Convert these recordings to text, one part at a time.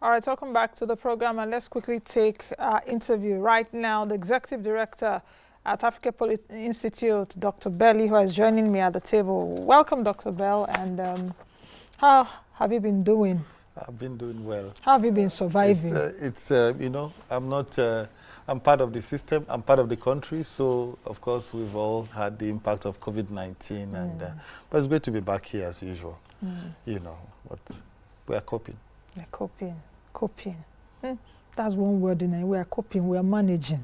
All right, welcome back to the program, and let's quickly take our interview right now. The Executive Director at Africa Institute, Dr. Belli, who is joining me at the table. Welcome, Dr. Bell, and how have you been doing? I've been doing well. How have you been surviving? You know, I'm part of the system, I'm part of the country, so of course we've all had the impact of COVID-19, but it's great to be back here as usual, you know, but we're coping. We're coping. That's one word in it. We are coping, we are managing.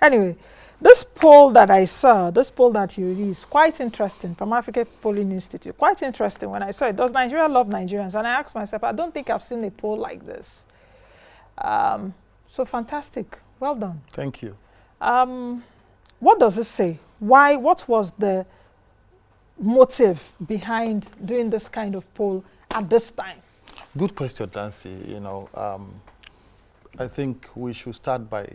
Anyway, this poll that I saw, this poll that you released, quite interesting, from Africa Polling Institute. Quite interesting when I saw it. Does Nigeria love Nigerians? And I asked myself, I don't think I've seen a poll like this. So fantastic. Well done. Thank you. What does it say? Why? What was the motive behind doing this kind of poll at this time? Good question, Nancy. You know, I think we should start by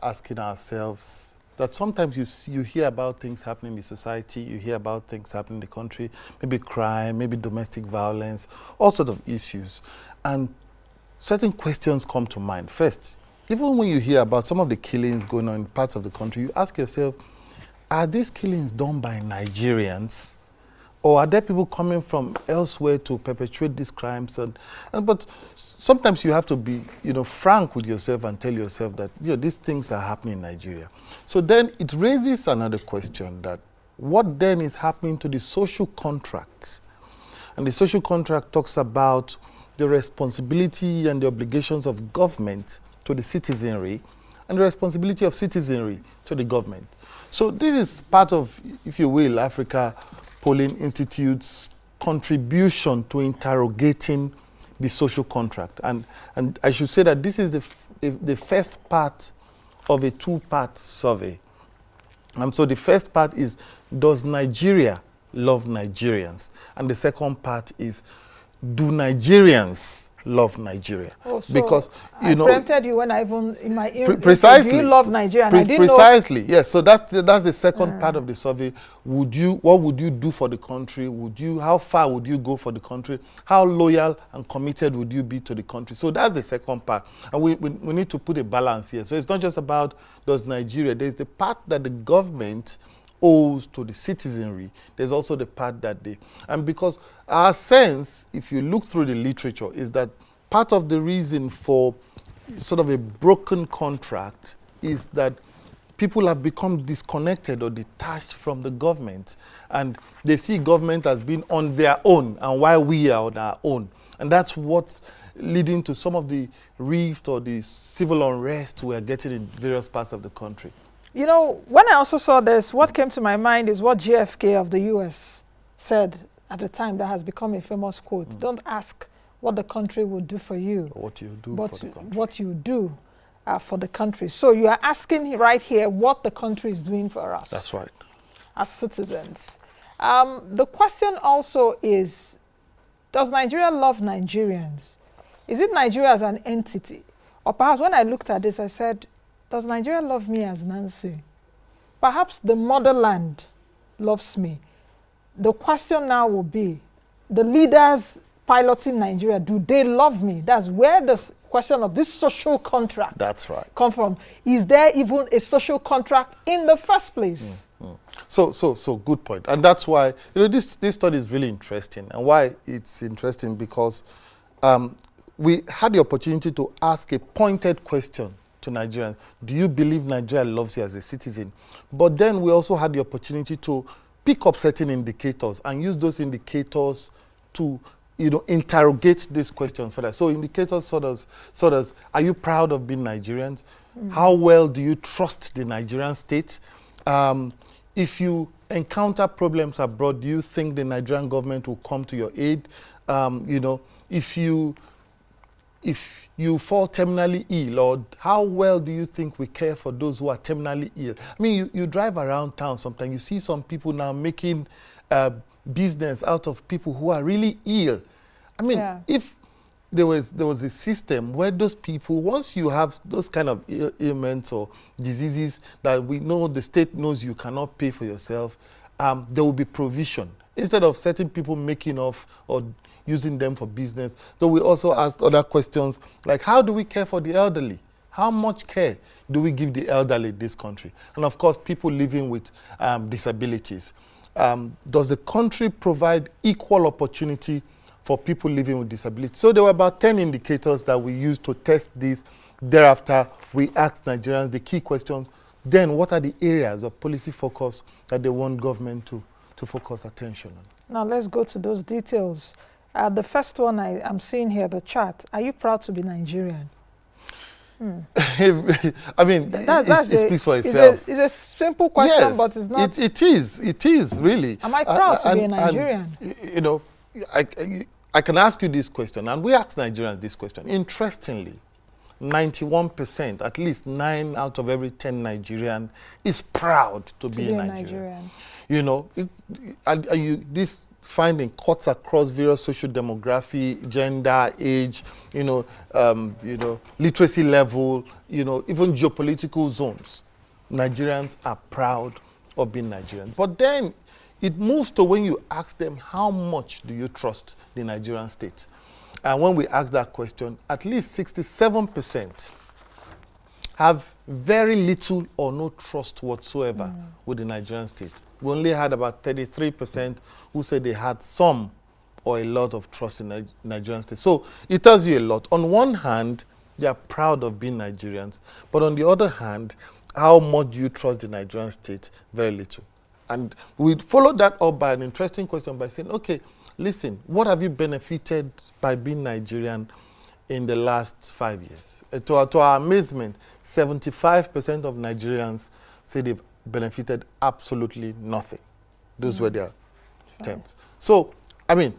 asking ourselves that sometimes you hear about things happening in the society, you hear about things happening in the country, maybe crime, maybe domestic violence, all sorts of issues. And certain questions come to mind. First, even when you hear about some of the killings going on in parts of the country, you ask yourself, are these killings done by Nigerians? Or are there people coming from elsewhere to perpetrate these crimes? But sometimes you have to be, you know, frank with yourself and tell yourself that, you know, these things are happening in Nigeria. So then it raises another question, that what then is happening to the social contracts? And the social contract talks about the responsibility and the obligations of government to the citizenry and the responsibility of citizenry to the government. So this is part of, if you will, Africa Polling Institute's contribution to interrogating the social contract. And I should say that this is the first part of a two-part survey. And so the first part is, does Nigeria love Nigerians? And the second part is, do Nigerians love Nigeria? Oh, so because I preempted you when I even in my precisely, do you love Nigeria? And I didn't precisely, yes. So that's the second part of the survey. What would you do for the country? How far would you go for the country? How loyal and committed would you be to the country? So that's the second part, and we need to put a balance here. So it's not just about does Nigeria. There's the part that the government owes to the citizenry. There's also the part that and because our sense, if you look through the literature, is that part of the reason for sort of a broken contract is that people have become disconnected or detached from the government, and they see government as being on their own, and while we are on our own. And that's what's leading to some of the rift or the civil unrest we are getting in various parts of the country. You know, when I also saw this, what came to my mind is what JFK of the US said at the time, that has become a famous quote. Don't ask what the country will do for you, or what you do but for the country. what you do for the country. So you are asking right here what the country is doing for us. That's right. As citizens. The question also is, does Nigeria love Nigerians? Is it Nigeria as an entity? Or perhaps when I looked at this, I said, does Nigeria love me as Nancy? Perhaps the motherland loves me. The question now will be, the leaders piloting Nigeria, do they love me? That's where the question of this social contract come from. Is there even a social contract in the first place? So good point. And that's why, you know, this study is really interesting. And why it's interesting, because we had the opportunity to ask a pointed question to Nigerians. Do you believe Nigeria loves you as a citizen? But then we also had the opportunity to pick up certain indicators and use those indicators to, you know, interrogate this question further. So indicators sort of, are you proud of being Nigerians? How well do you trust the Nigerian state? If you encounter problems abroad, do you think the Nigerian government will come to your aid? You know, if you fall terminally ill, or how well do you think we care for those who are terminally ill? I mean, you drive around town sometimes, you see some people now making business out of people who are really ill. I mean, if there was a system where those people, once you have those kind of ailments or diseases that we know the state knows you cannot pay for yourself, there will be provision. Instead of certain people making off or using them for business. So we also asked other questions like, how do we care for the elderly? How much care do we give the elderly in this country? And of course, people living with disabilities. Does the country provide equal opportunity for people living with disabilities? So there were about 10 indicators that we used to test this. Thereafter, we asked Nigerians the key questions. Then what are the areas of policy focus that they want government to focus attention on? Now let's go to those details. The first one I'm seeing here, the chart. Are you proud to be Nigerian? I mean, it speaks for itself. It's a simple question, yes, but it's not. It is, really. Am I proud to be a Nigerian? You know, I can ask you this question, and we ask Nigerians this question. Interestingly, 91%, at least 9 out of every 10 Nigerian is proud to be a Nigerian. You know, this finding cuts across various social demography, gender, age, literacy level, even geopolitical zones. Nigerians are proud of being Nigerians. But then it moves to when you ask them, how much do you trust the Nigerian state? And when we ask that question, at least 67% have very little or no trust whatsoever with the Nigerian state. We only had about 33% who said they had some or a lot of trust in the Nigerian state. So it tells you a lot. On one hand, they are proud of being Nigerians, but on the other hand, how much do you trust the Nigerian state? Very little. And we followed that up by an interesting question by saying, okay, listen, what have you benefited by being Nigerian in the last 5 years? To our amazement, 75% of Nigerians say they've benefited absolutely nothing. Those were their terms. So, I mean,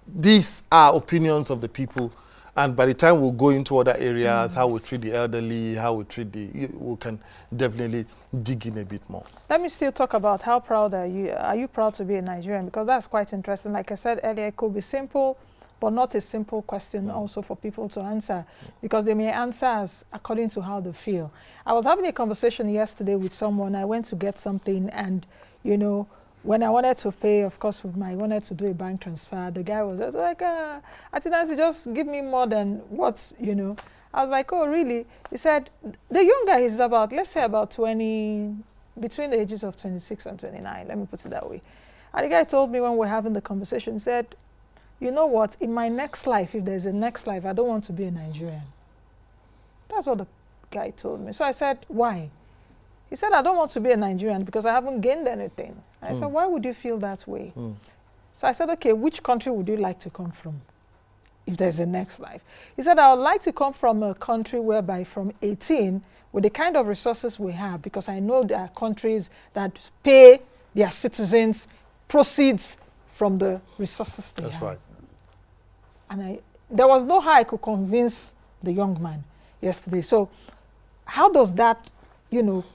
these are opinions of the people, and by the time we'll go into other areas, how we treat the elderly, how we treat we can definitely dig in a bit more. Let me still talk about how proud are you? Are you proud to be a Nigerian? Because that's quite interesting. Like I said earlier, it could be simple, but not a simple question also for people to answer, because they may answer as according to how they feel. I was having a conversation yesterday with someone. I went to get something, and when I wanted to pay, of course, I wanted to do a bank transfer. The guy was just like, Nancy, just give me more than what's, I was like, oh, really? He said, the young guy is about, let's say about 20, between the ages of 26 and 29. Let me put it that way. And the guy told me when we were having the conversation, he said, you know what, in my next life, if there's a next life, I don't want to be a Nigerian. That's what the guy told me. So I said, why? He said, I don't want to be a Nigerian because I haven't gained anything. I said, why would you feel that way? So I said, okay, which country would you like to come from if there's a next life? He said, I would like to come from a country whereby from 18, with the kind of resources we have, because I know there are countries that pay their citizens proceeds from the resources they have. That's right. And there was no how I could convince the young man yesterday. So how does that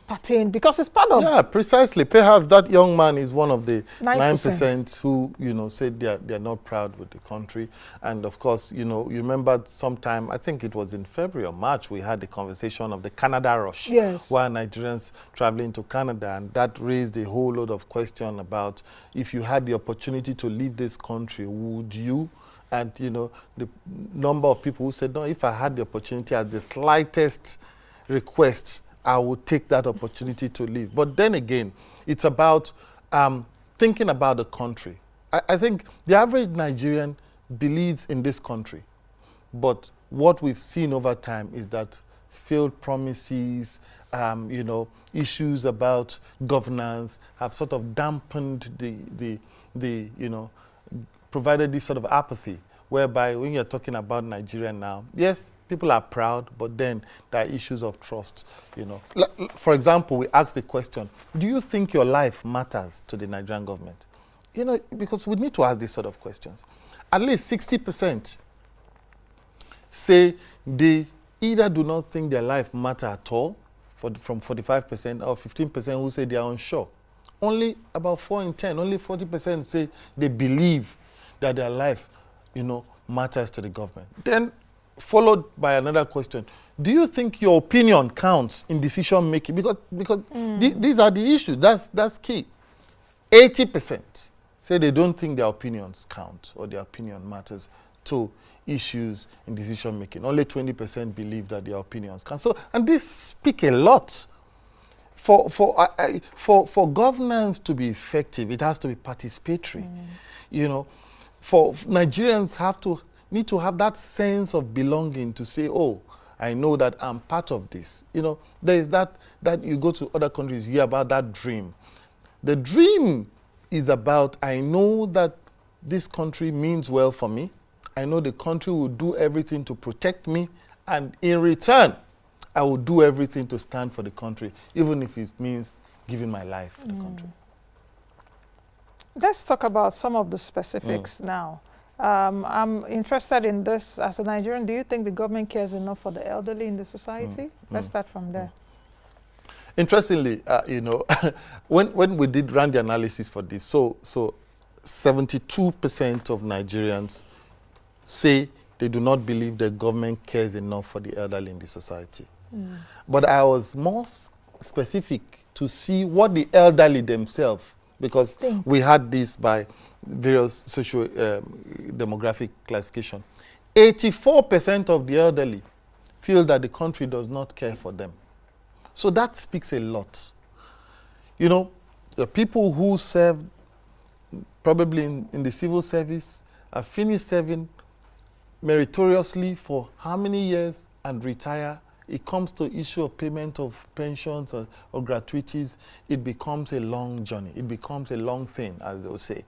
pertain, because it's part of... Yeah, precisely. Perhaps that young man is one of the 9% who, said they're not proud with the country. And of course, you remember sometime, I think it was in February or March, we had the conversation of the Canada rush. Yes. Why Nigerians traveling to Canada, and that raised a whole lot of question about if you had the opportunity to leave this country, would you? And, the number of people who said, no, if I had the opportunity at the slightest request, I would take that opportunity to leave. But then again, it's about thinking about the country. I think the average Nigerian believes in this country. But what we've seen over time is that failed promises, issues about governance have sort of dampened provided this sort of apathy, whereby when you're talking about Nigeria now, yes, people are proud, but then there are issues of trust, For example, we asked the question, do you think your life matters to the Nigerian government? Because we need to ask these sort of questions. At least 60% say they either do not think their life matters at all, from 45%, or 15% who say they are unsure. Only about 4 in 10, only 40% say they believe that their life, matters to the government. Then followed by another question. Do you think your opinion counts in decision making? Because these are the issues. That's key. 80% say they don't think their opinions count or their opinion matters to issues in decision making. Only 20% believe that their opinions count. So, and this speak a lot. For governance to be effective, it has to be participatory. You know, for Nigerians need to have that sense of belonging to say, oh, I know that I'm part of this. You know, there is that you go to other countries, you hear about that dream. The dream is about, I know that this country means well for me. I know the country will do everything to protect me, and in return, I will do everything to stand for the country, even if it means giving my life for the country. Let's talk about some of the specifics now. I'm interested in this. As a Nigerian, do you think the government cares enough for the elderly in the society? Let's start from there. Interestingly, you know, when we ran the analysis for this, so 72% of Nigerians say they do not believe the government cares enough for the elderly in the society. But I was more specific to see what the elderly themselves, because we had this by various social demographic classification. 84% of the elderly feel that the country does not care for them. So that speaks a lot. You know, the people who serve probably in the civil service have finished serving meritoriously for how many years and retire. It comes to issue of payment of pensions or gratuities, it becomes a long journey. It becomes a long thing, as they'll say.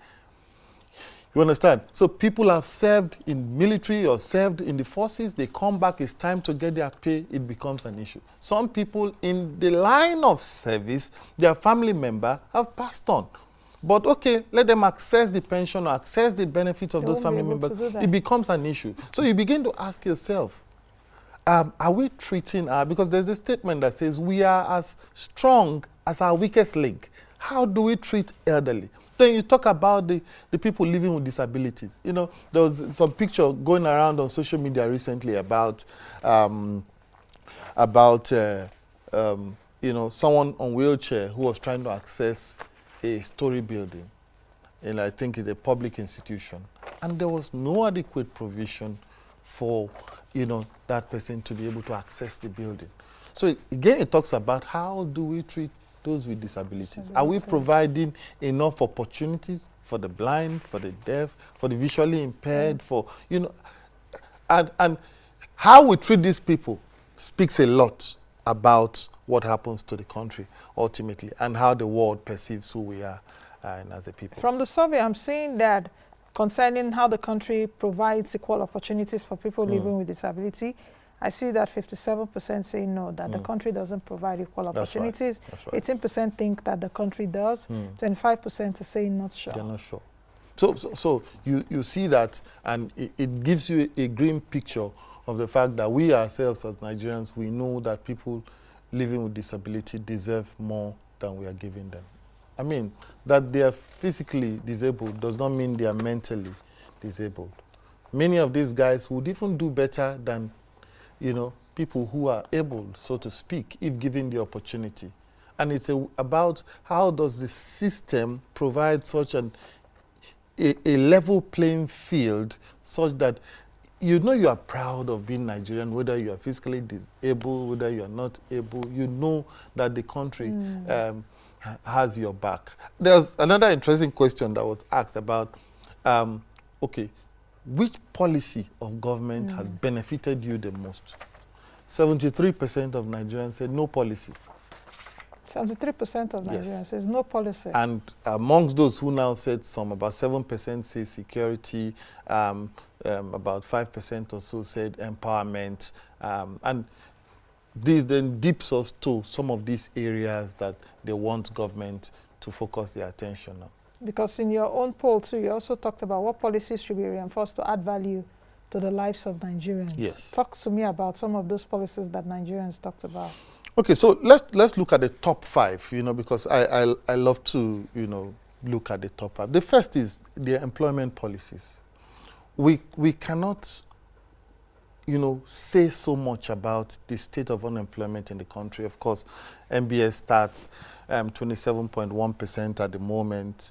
You understand? So people have served in military or served in the forces, they come back, it's time to get their pay, it becomes an issue. Some people in the line of service, their family member have passed on. But okay, let them access the pension or access the benefits of those family members. It becomes an issue. So you begin to ask yourself, are we treating because there's a statement that says we are as strong as our weakest link. How do we treat elderly? Then you talk about the people living with disabilities. You know, there was some picture going around on social media recently about you know, someone on wheelchair who was trying to access a story building, and I think it's a public institution, and there was no adequate provision for, you know, that person to be able to access the building. So again, it talks about how do we treat those with disabilities? Are we providing enough opportunities for the blind, for the deaf, for the visually impaired, for, you know, and how we treat these people speaks a lot about what happens to the country ultimately and how the world perceives who we are as a people. From the survey, I'm seeing that concerning how the country provides equal opportunities for people living with disability, I see that 57% say no, that the country doesn't provide equal opportunities. That's right. 18% think that the country does. 25% are saying not sure. They're not sure. So you see that, and it gives you a grim picture of the fact that we ourselves as Nigerians, we know that people living with disability deserve more than we are giving them. I mean, that they are physically disabled does not mean they are mentally disabled. Many of these guys would even do better than, you know, people who are able, so to speak, if given the opportunity. And it's about how does the system provide such a level playing field such that you know you are proud of being Nigerian, whether you are physically disabled, whether you are not able, you know that the country has your back. There's another interesting question that was asked about, okay, which policy of government has benefited you the most? 73% of Nigerians said no policy. 73% of Nigerians says no policy. And amongst those who now said some, about 7% say security, about 5% or so said empowerment. And this then dips us to some of these areas that they want government to focus their attention on. Because in your own poll too, you also talked about what policies should be reinforced to add value to the lives of Nigerians. Yes. Talk to me about some of those policies that Nigerians talked about. Okay, so let's look at the top 5, you know, because I love to, you know, look at the top 5. The first is the employment policies. We cannot, you know, say so much about the state of unemployment in the country. Of course, MBS starts 27.1% at the moment.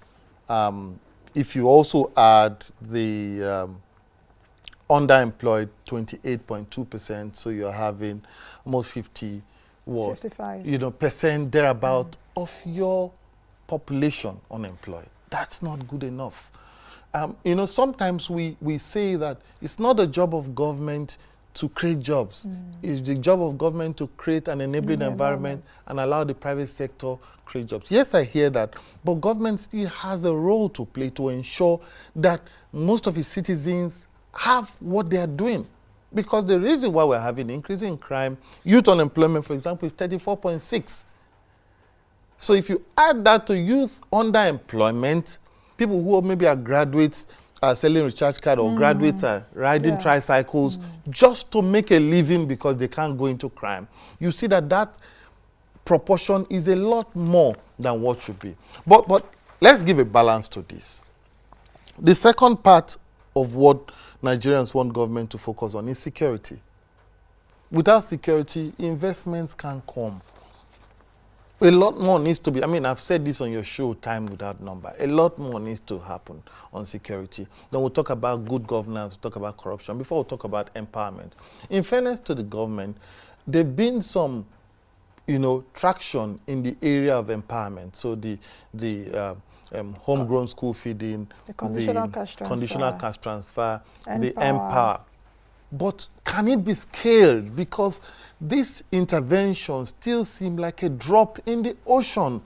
if you also add the underemployed 28.2%, so you're having almost 50, what, 55. percent thereabout of your population unemployed. That's not good enough. Sometimes we say that it's not the job of government to create jobs. It's the job of government to create an enabling environment and allow the private sector create jobs. Yes, I hear that, but government still has a role to play to ensure that most of its citizens have what they are doing. Because the reason why we're having increasing crime, youth unemployment, for example, is 34.6. So if you add that to youth underemployment, people who maybe are graduates are selling recharge card, or graduates are riding tricycles just to make a living because they can't go into crime, you see that proportion is a lot more than what should be. But let's give a balance to this. The second part of what Nigerians want government to focus on is security. Without security, investments can't come. A lot more needs to be, I've said this on your show time without number. A lot more needs to happen on security. Then we'll talk about good governance, we'll talk about corruption, before we'll talk about empowerment. In fairness to the government, there's been some, traction in the area of empowerment. So the homegrown school feeding, the conditional cash transfer, the empower. But can it be scaled? Because this intervention still seems like a drop in the ocean.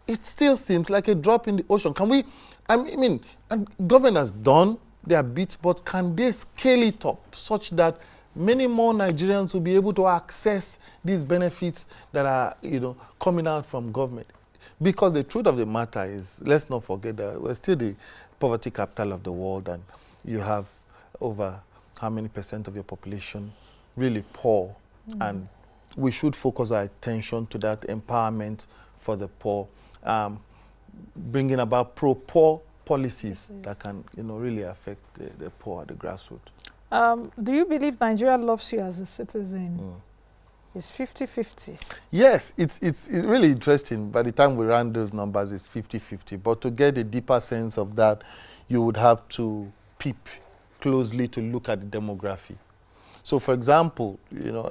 It still seems like a drop in the ocean. Can we, and government has done their bit, but can they scale it up such that many more Nigerians will be able to access these benefits that are, coming out from government? Because the truth of the matter is, let's not forget that we're still the poverty capital of the world, and you have over how many percent of your population really poor. And we should focus our attention to that empowerment for the poor, bringing about pro-poor policies that can, really affect the poor at the grassroots. Do you believe Nigeria loves you as a citizen? It's 50-50. Yes, it's really interesting. By the time we run those numbers, it's 50-50. But to get a deeper sense of that, you would have to peep closely to look at the demography. So, for example,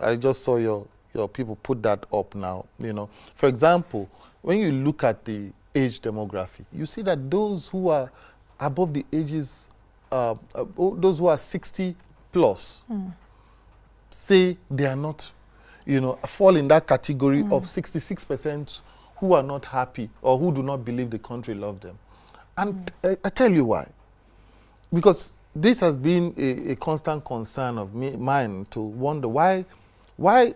I just saw your people put that up now. For example, when you look at the age demography, you see that those who are above the ages, those who are 60 plus, say they are not, fall in that category of 66% who are not happy or who do not believe the country loves them. And I tell you why. Because this has been a constant concern of mine to wonder why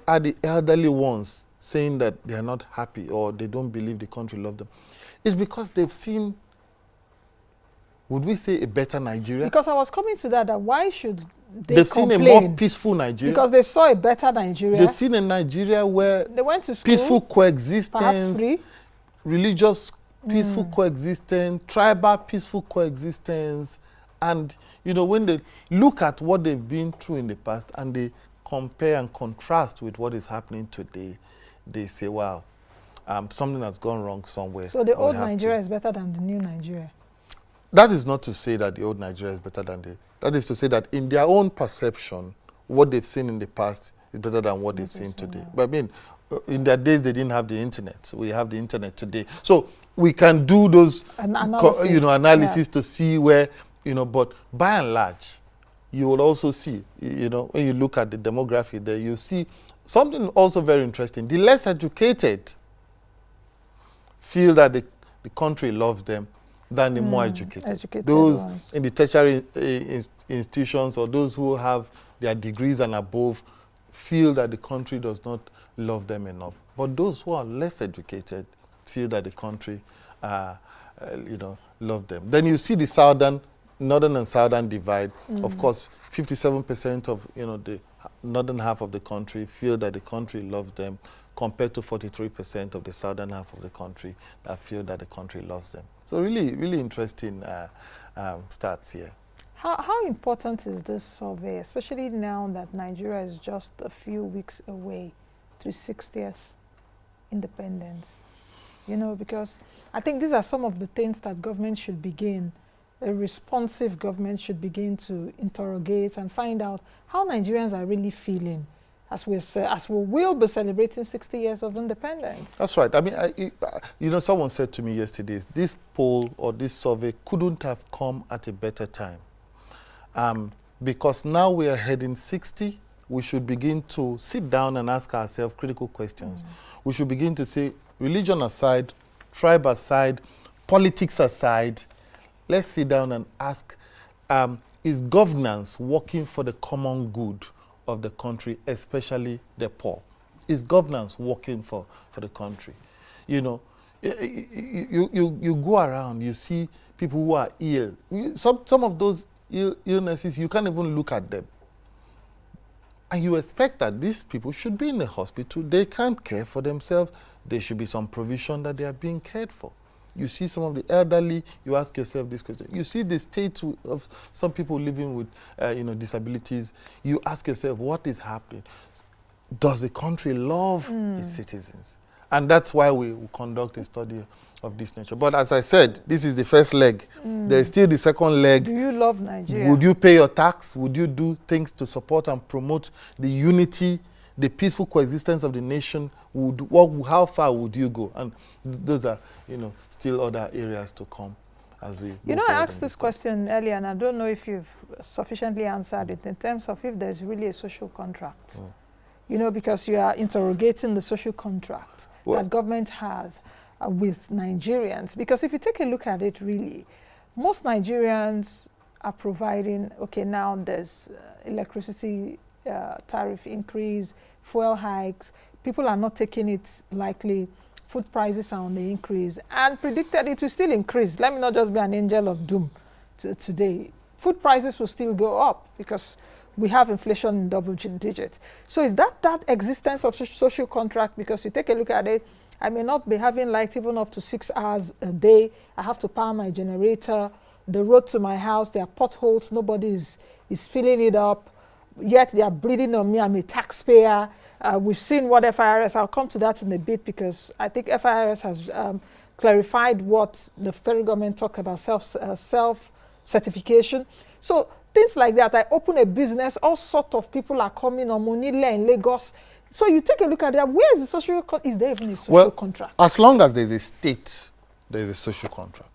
are the elderly ones saying that they are not happy or they don't believe the country loves them? It's because they've seen, would we say, a better Nigeria? Because I was coming to that why should they've complain? Seen a more peaceful Nigeria. Because they saw a better Nigeria. They've seen a Nigeria where they went to school, peaceful coexistence, perhaps free, religious peaceful coexistence, tribal peaceful coexistence. And, when they look at what they've been through in the past and they compare and contrast with what is happening today, they say, wow, something has gone wrong somewhere. So the old Nigeria is better than the new Nigeria? That is not to say that the old Nigeria is better than that is to say that in their own perception, what they've seen in the past is better than what they've seen today. But in their days, they didn't have the internet. So we have the internet today. So we can do those analysis to see where, but by and large, you will also see, when you look at the demography there, you see something also very interesting. The less educated feel that the country loves them than the more educated. Those ones in the tertiary institutions or those who have their degrees and above feel that the country does not love them enough. But those who are less educated feel that the country, love them. Then you see the northern and southern divide. Of course, 57% of the northern half of the country feel that the country loves them, compared to 43% of the southern half of the country that feel that the country loves them. So really, really interesting stats here. How important is this survey, especially now that Nigeria is just a few weeks away to 60th independence? you know, because I think these are some of the things that government should begin, a responsive government should begin to interrogate and find out how Nigerians are really feeling as we will be celebrating 60 years of independence. That's right. I mean, you know, someone said to me yesterday, this poll or this survey couldn't have come at a better time. Because now we are heading 60, we should begin to sit down and ask ourselves critical questions. We should begin to say, religion aside, tribe aside, politics aside, let's sit down and ask, is governance working for the common good of the country, especially the poor? Is governance working for the country? You know, you go around, you see people who are ill. Some of those illnesses, you can't even look at them. And you expect that these people should be in the hospital. They can't care for themselves. There should be some provision that they are being cared for. You see some of the elderly, you ask yourself this question. You see the state of some people living with disabilities. You ask yourself, what is happening? Does the country love its citizens? And that's why we conduct a study of this nature. But as I said, this is the first leg. There's still the second leg. Do you love Nigeria? Would you pay your tax? Would you do things to support and promote the unity, the peaceful coexistence of the nation? How far would you go? And those are, still other areas to come as we I asked this question earlier, and I don't know if you've sufficiently answered it in terms of if there's really a social contract. Because you are interrogating the social contract that government has with Nigerians. Because if you take a look at it, really, most Nigerians are providing, now there's electricity tariff increase, fuel hikes. People are not taking it lightly. Food prices are on the increase and predicted it will still increase. Let me not just be an angel of doom today. Food prices will still go up because we have inflation in double digits. So is that existence of social contract? Because you take a look at it, I may not be having light even up to 6 hours a day. I have to power my generator. The road to my house, there are potholes. Nobody is filling it up. Yet they are breathing on me. I'm a taxpayer. We've seen what FIRS, I'll come to that in a bit because I think FIRS has clarified what the federal government talked about, self-certification. So things like that. I open a business, all sorts of people are coming on Monile in Lagos. So you take a look at that. Where is the social contract? Is there even a social contract? As long as there's a state, there's a social contract.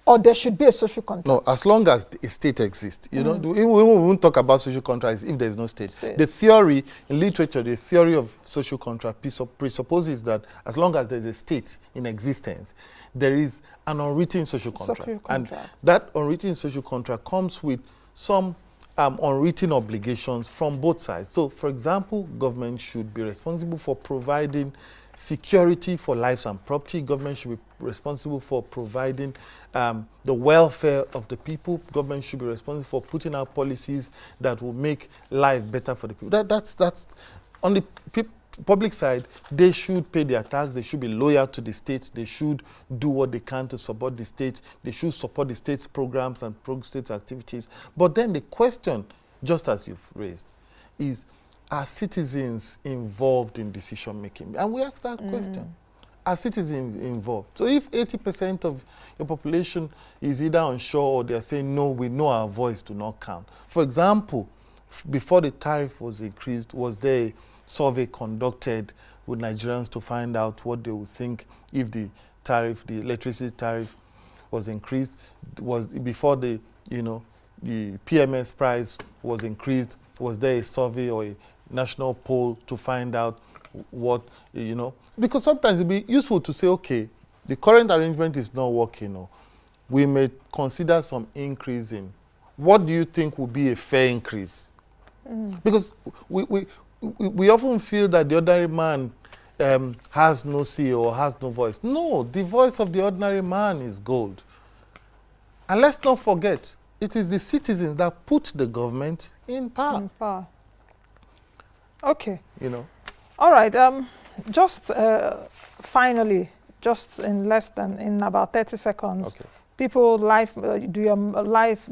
Or there should be a social contract? No, as long as a state exists. We won't talk about social contracts if there's no state. The theory, in literature, the theory of social contract presupposes that as long as there's a state in existence, there is an unwritten social contract. And that unwritten social contract comes with some unwritten obligations from both sides. So, for example, government should be responsible for providing security for lives and property. Government should be responsible for providing the welfare of the people. Government should be responsible for putting out policies that will make life better for the people. That's on the public side. They should pay their tax. They should be loyal to the state. They should do what they can to support the state. They should support the state's programs and state activities. But then the question, just as you've raised, is, are citizens involved in decision making? And we ask that question. Are citizens involved? So if 80% of your population is either unsure or they're saying, no, we know our voice do not count. For example, before the tariff was increased, was there a survey conducted with Nigerians to find out what they would think if the electricity tariff was increased? Was before the PMS price was increased, was there a survey or a national poll to find out what, because sometimes it'd be useful to say, okay, the current arrangement is not working. We may consider some increase in. What do you think would be a fair increase? Because we often feel that the ordinary man has no say or has no voice. No, the voice of the ordinary man is gold. And let's not forget, it is the citizens that put the government in power. Okay. All right. Just finally, just in about 30 seconds, okay. People, do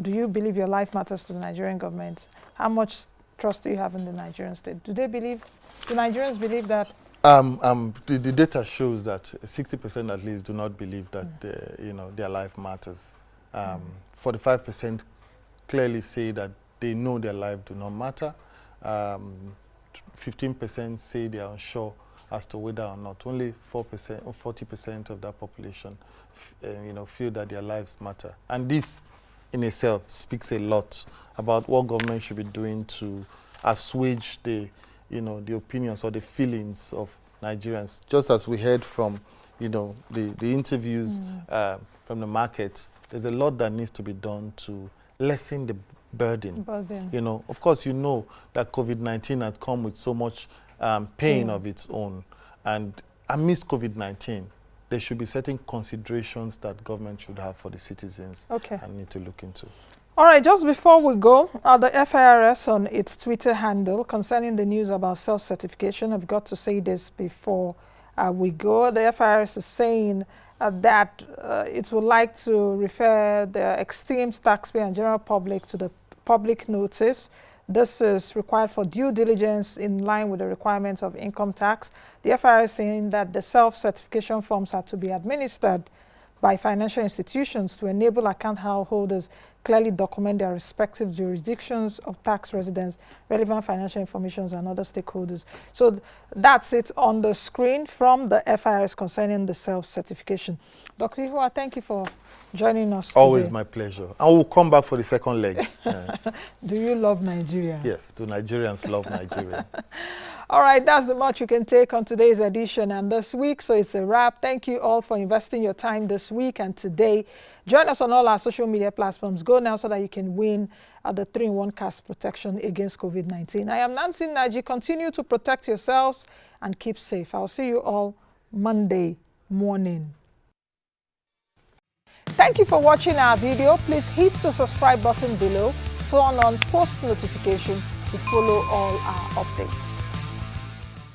you believe your life matters to the Nigerian government? How much trust do you have in the Nigerian state? Do Nigerians believe that The data shows that 60% at least do not believe that their life matters. 45% clearly say that they know their life do not matter. 15% say they are unsure as to whether or not. Only 4% or 40% of that population, feel that their lives matter. And this, in itself, speaks a lot about what government should be doing to assuage the opinions or the feelings of Nigerians. Just as we heard from, the interviews from the market, there's a lot that needs to be done to lessen the burden. Of course, that COVID-19 had come with so much pain of its own. And amidst COVID-19, there should be certain considerations that government should have for the citizens and need to look into. All right, just before we go, the FIRS on its Twitter handle concerning the news about self-certification, I've got to say this before we go. The FIRS is saying that it would like to refer the esteemed taxpayer and general public to the public notice. This is required for due diligence in line with the requirements of income tax. The FIRS is saying that the self-certification forms are to be administered by financial institutions to enable account holders clearly document their respective jurisdictions of tax residents, relevant financial information, and other stakeholders. So that's it on the screen from the FIRS concerning the self-certification. Dr. Ihua, thank you for joining us Always today. My pleasure. I will come back for the second leg. Do you love Nigeria? Yes, do Nigerians love Nigeria? All right, that's the much you can take on today's edition and this week. So it's a wrap. Thank you all for investing your time this week and today. Join us on all our social media platforms. Go now so that you can win the 3-in-1 cash protection against COVID-19. I am Nancy Naji. Continue to protect yourselves and keep safe. I'll see you all Monday morning. Thank you for watching our video. Please hit the subscribe button below, turn on post notification to follow all our updates.